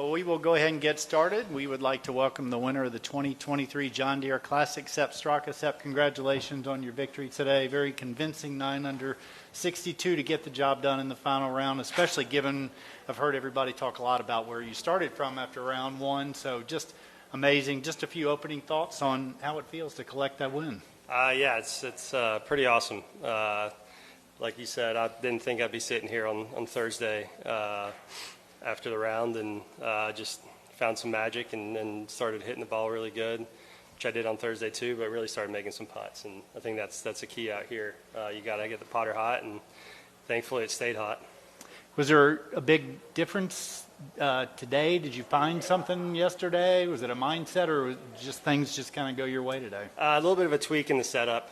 Well, we will go ahead and get started. We would like to welcome the winner of the 2023 John Deere Classic, Sepp Straka. Sepp, congratulations on your victory today. Very convincing 9 under 62 to get the job done in the final round, especially given I've heard everybody talk a lot about where you started from after round one. So just amazing. Just a few opening thoughts on how it feels to collect that win. Yeah, it's pretty awesome. Like you said, I didn't think I'd be sitting here on Thursday after the round, and just found some magic and started hitting the ball really good, which I did on Thursday too, but really started making some putts, and I think that's a key out here. You got to get the putter hot, and thankfully it stayed hot. Was there a big difference today? Did you find something yesterday? Was it a mindset, or was just things just kind of go your way today? A little bit of a tweak in the setup.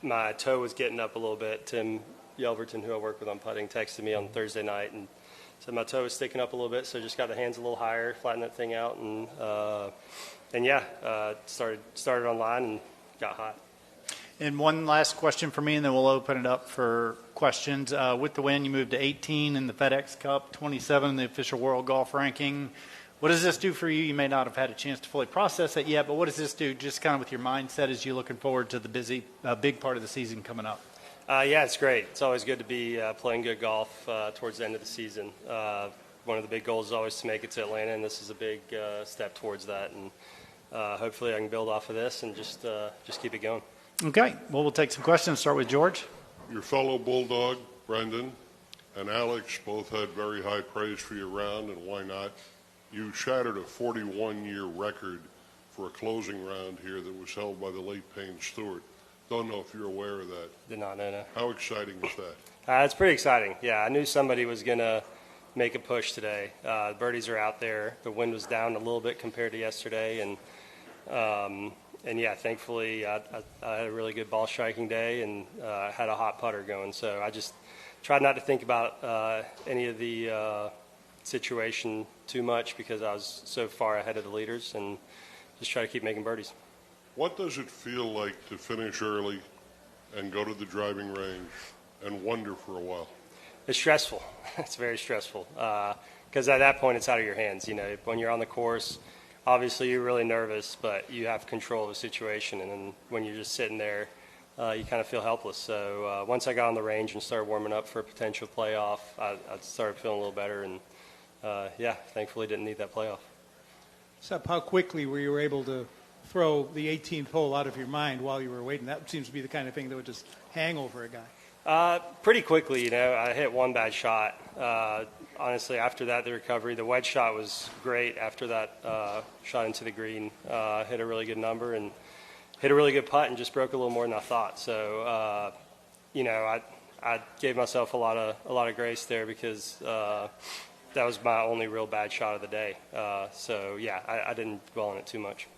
My toe was getting up a little bit. Tim Yelverton, who I work with on putting, texted me on Thursday night and said my toe was sticking up a little bit, so just got the hands a little higher, flattened that thing out, and started online and got hot. And one last question for me, and then we'll open it up for questions. With the win, you moved to 18 in the FedEx Cup, 27 in the official world golf ranking. What does this do for you? You may not have had a chance to fully process it yet, but what does this do just kind of with your mindset as you're looking forward to the big part of the season coming up? Yeah, it's great. It's always good to be playing good golf towards the end of the season. One of the big goals is always to make it to Atlanta, and this is a big step towards that. And hopefully I can build off of this and just keep it going. Okay. Well, we'll take some questions. Start with George. Your fellow Bulldog, Brendan, and Alex both had very high praise for your round, and why not? You shattered a 41-year record for a closing round here that was held by the late Payne Stewart. Don't know if you're aware of that. Did not know. How exciting is that? It's pretty exciting. Yeah, I knew somebody was going to make a push today. The birdies are out there. The wind was down a little bit compared to yesterday, and yeah, thankfully I had a really good ball striking day and had a hot putter going. So I just tried not to think about any of the situation too much because I was so far ahead of the leaders, and just try to keep making birdies. What does it feel like to finish early and go to the driving range and wonder for a while? It's stressful. It's very stressful because at that point it's out of your hands. You know, when you're on the course, obviously you're really nervous, but you have control of the situation. And then when you're just sitting there, you kind of feel helpless. So once I got on the range and started warming up for a potential playoff, I started feeling a little better. And yeah, thankfully didn't need that playoff. Sepp, how quickly were you able to throw the 18th hole out of your mind while you were waiting? That seems to be the kind of thing that would just hang over a guy. Pretty quickly, you know. I hit one bad shot. Honestly, after that, the recovery, the wedge shot was great after that shot into the green. Hit a really good number and hit a really good putt and just broke a little more than I thought. So, you know, I gave myself a lot of grace there because that was my only real bad shot of the day. So, yeah, I didn't dwell on it too much.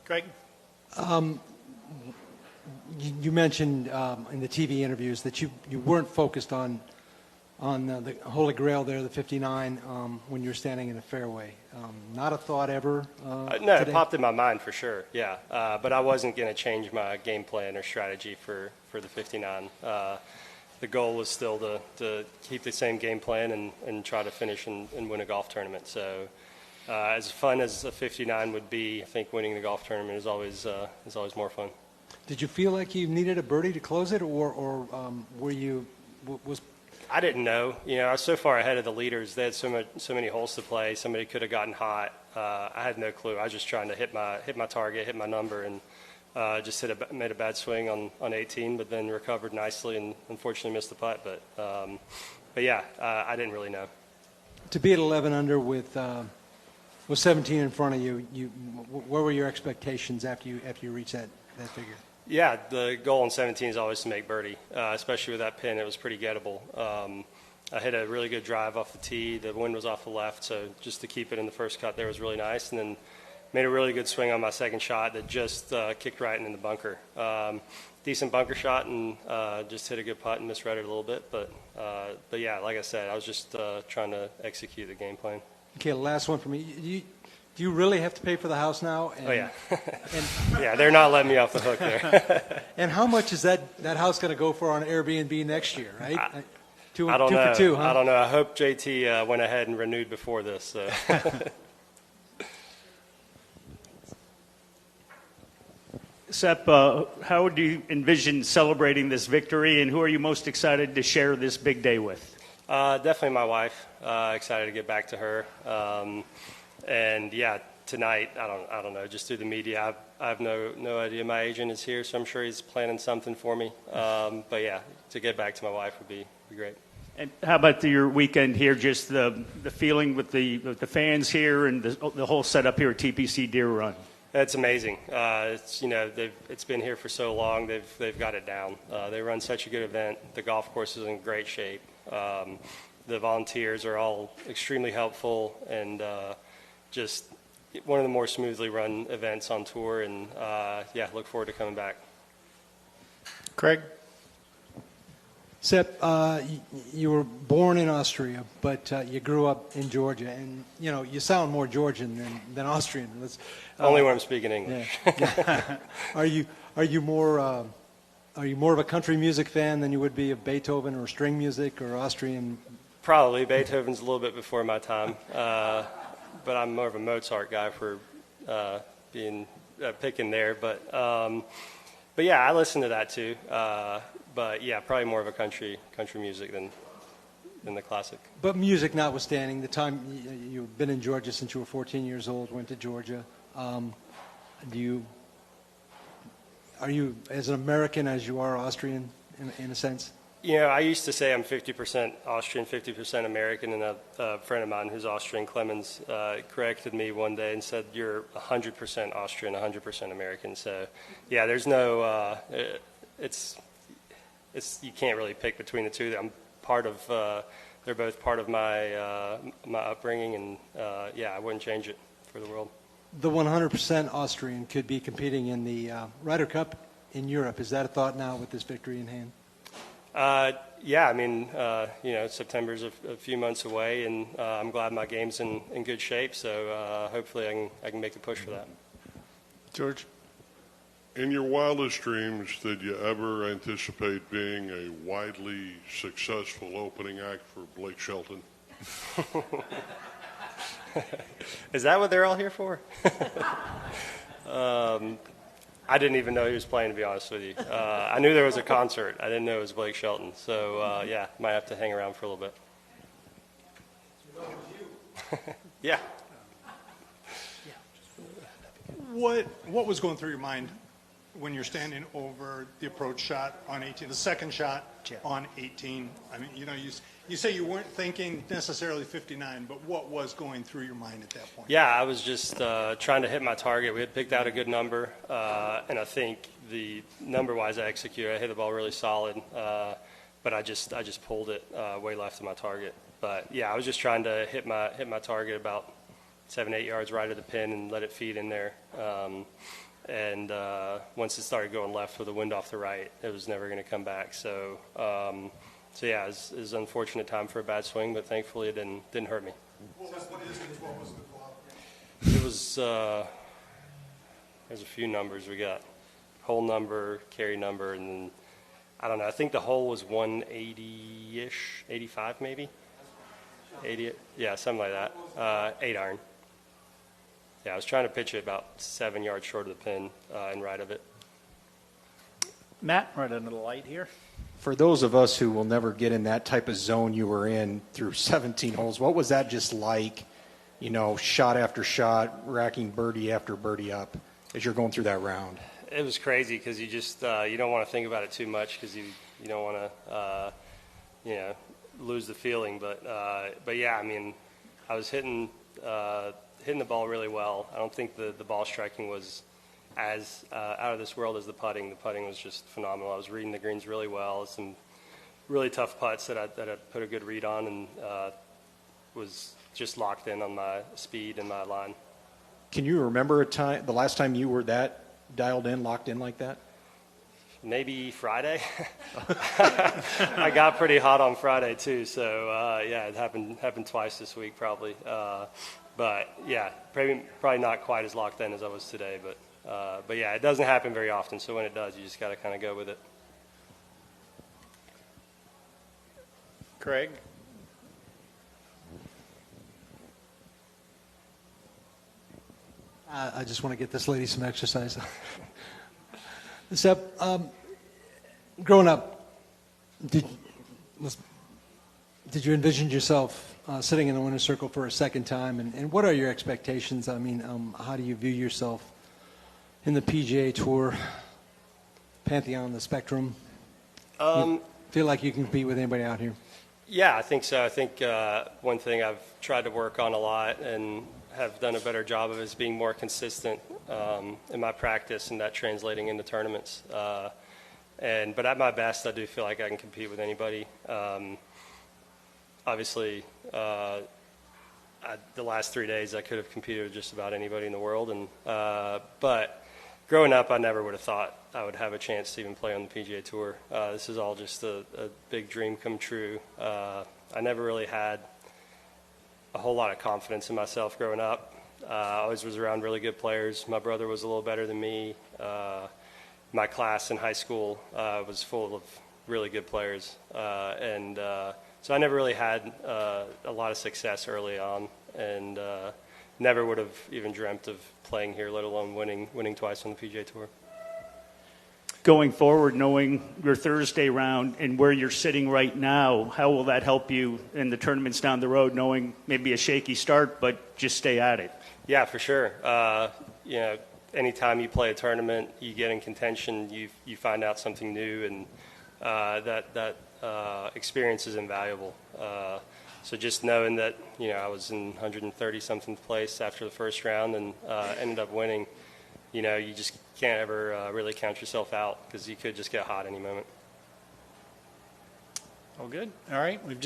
Greg? You mentioned in the TV interviews that you weren't focused on the Holy Grail there, the 59, when you were standing in the fairway. Not a thought ever? No, today? It popped in my mind for sure, yeah. But I wasn't going to change my game plan or strategy for the 59. The goal was still to keep the same game plan and try to finish and win a golf tournament. So as fun as a 59 would be, I think winning the golf tournament is always more fun. Did you feel like you needed a birdie to close it, or were you was? I didn't know. You know, I was so far ahead of the leaders. They had so many holes to play. Somebody could have gotten hot. I had no clue. I was just trying to hit my target, hit my number, and just made a bad swing on 18, but then recovered nicely and unfortunately missed the putt. But yeah, I didn't really know. To be at 11 under with 17 in front of you, what were your expectations after you reached that figure? Yeah, the goal on 17 is always to make birdie, especially with that pin. It was pretty gettable. I hit a really good drive off the tee. The wind was off the left, so just to keep it in the first cut there was really nice. And then made a really good swing on my second shot that just kicked right into the bunker. Decent bunker shot and just hit a good putt and misread it a little bit. But yeah, like I said, I was just trying to execute the game plan. Okay, last one for me. Do you really have to pay for the house now? Oh, yeah. Yeah, they're not letting me off the hook there. And how much is that house going to go for on Airbnb next year, right? Two I don't two know. for two, huh? I don't know. I hope JT went ahead and renewed before this. So. Sepp, how do you envision celebrating this victory, and who are you most excited to share this big day with? Definitely my wife. Excited to get back to her. And yeah, tonight, I don't know, just through the media, I have no idea. My agent is here, so I'm sure he's planning something for me. But yeah, to get back to my wife would be great. And how about your weekend here, just the feeling with the fans here and the whole setup here at TPC Deere Run? It's amazing. It's been here for so long. They've got it down. They run such a good event. The golf course is in great shape. The volunteers are all extremely helpful, and just one of the more smoothly run events on tour. And look forward to coming back. Craig? Sepp, you were born in Austria, but you grew up in Georgia, and you sound more Georgian than Austrian. Only when I'm speaking English. Yeah. Are you more of a country music fan than you would be of Beethoven or string music or Austrian? Probably. Beethoven's a little bit before my time, but I'm more of a Mozart guy for picking there. But yeah, I listen to that too. But yeah, probably more of a country music than the classic. But music notwithstanding, the time you've been in Georgia since you were 14 years old, went to Georgia. Are you as an American as you are Austrian in a sense? I used to say I'm 50% Austrian, 50% American, and a friend of mine who's Austrian, Clemens, corrected me one day and said, you're 100% Austrian, 100% American. So yeah, there's no, you can't really pick between the two. I'm part of, they're both part of my my upbringing, and I wouldn't change it for the world. The 100% Austrian could be competing in the Ryder Cup in Europe. Is that a thought now with this victory in hand? September's a few months away, and I'm glad my game's in good shape. So hopefully I can make a push for that. George? In your wildest dreams, did you ever anticipate being a widely successful opening act for Blake Shelton? Is that what they're all here for? I didn't even know he was playing, to be honest with you. I knew there was a concert. I didn't know it was Blake Shelton. So, might have to hang around for a little bit. Yeah. What was going through your mind when you're standing over the approach shot on 18, the second shot on 18? I mean, you say you weren't thinking necessarily 59, but what was going through your mind at that point? Yeah, I was just trying to hit my target. We had picked out a good number, and I think the number-wise I executed. I hit the ball really solid, but I just pulled it way left of my target. But yeah, I was just trying to hit my target about 7-8 yards right of the pin and let it feed in there. And once it started going left with the wind off the right, it was never going to come back. So yeah, it was an unfortunate time for a bad swing, but thankfully it didn't hurt me. What was the block? It was there's a few numbers. We got hole number, carry number, and then I don't know. I think the hole was 180-ish, 85 maybe. 80, yeah, something like that. 8 iron. Yeah, I was trying to pitch it about 7 yards short of the pin and right of it. Matt, right under the light here. For those of us who will never get in that type of zone you were in through 17 holes, what was that just like, shot after shot, racking birdie after birdie up as you're going through that round? It was crazy because you just you don't want to think about it too much because you don't want to lose the feeling. But yeah, I mean, I was hitting the ball really well. I don't think the ball striking was as out of this world as the putting. The putting was just phenomenal. I was reading the greens really well. Some really tough putts that I put a good read on, and was just locked in on my speed and my line. Can you remember the last time you were that dialed in, locked in like that? Maybe Friday. I got pretty hot on Friday too, so yeah, it happened twice this week probably. But yeah, probably not quite as locked in as I was today, but yeah, it doesn't happen very often. So when it does, you just got to kind of go with it. Craig? I just want to get this lady some exercise. Sepp, growing up, did you envision yourself sitting in the winner's circle for a second time? And what are your expectations? I mean, how do you view yourself in the PGA Tour, pantheon, the spectrum? You feel like you can compete with anybody out here? Yeah, I think so. I think one thing I've tried to work on a lot and have done a better job of is being more consistent in my practice, and that translating into tournaments. But at my best, I do feel like I can compete with anybody. Obviously, the last 3 days I could have competed with just about anybody in the world, but growing up, I never would have thought I would have a chance to even play on the PGA Tour. This is all just a big dream come true. I never really had a whole lot of confidence in myself growing up. I always was around really good players. My brother was a little better than me. My class in high school was full of really good players. So I never really had a lot of success early on, and never would have even dreamt of playing here, let alone winning twice on the PGA Tour. Going forward, knowing your Thursday round and where you're sitting right now, how will that help you in the tournaments down the road, knowing maybe a shaky start, but just stay at it? Yeah, for sure. Anytime you play a tournament, you get in contention, you find out something new, and that experience is invaluable. So just knowing that, I was in 130-something place after the first round and ended up winning, you just can't ever really count yourself out, because you could just get hot any moment. All good. All right. We've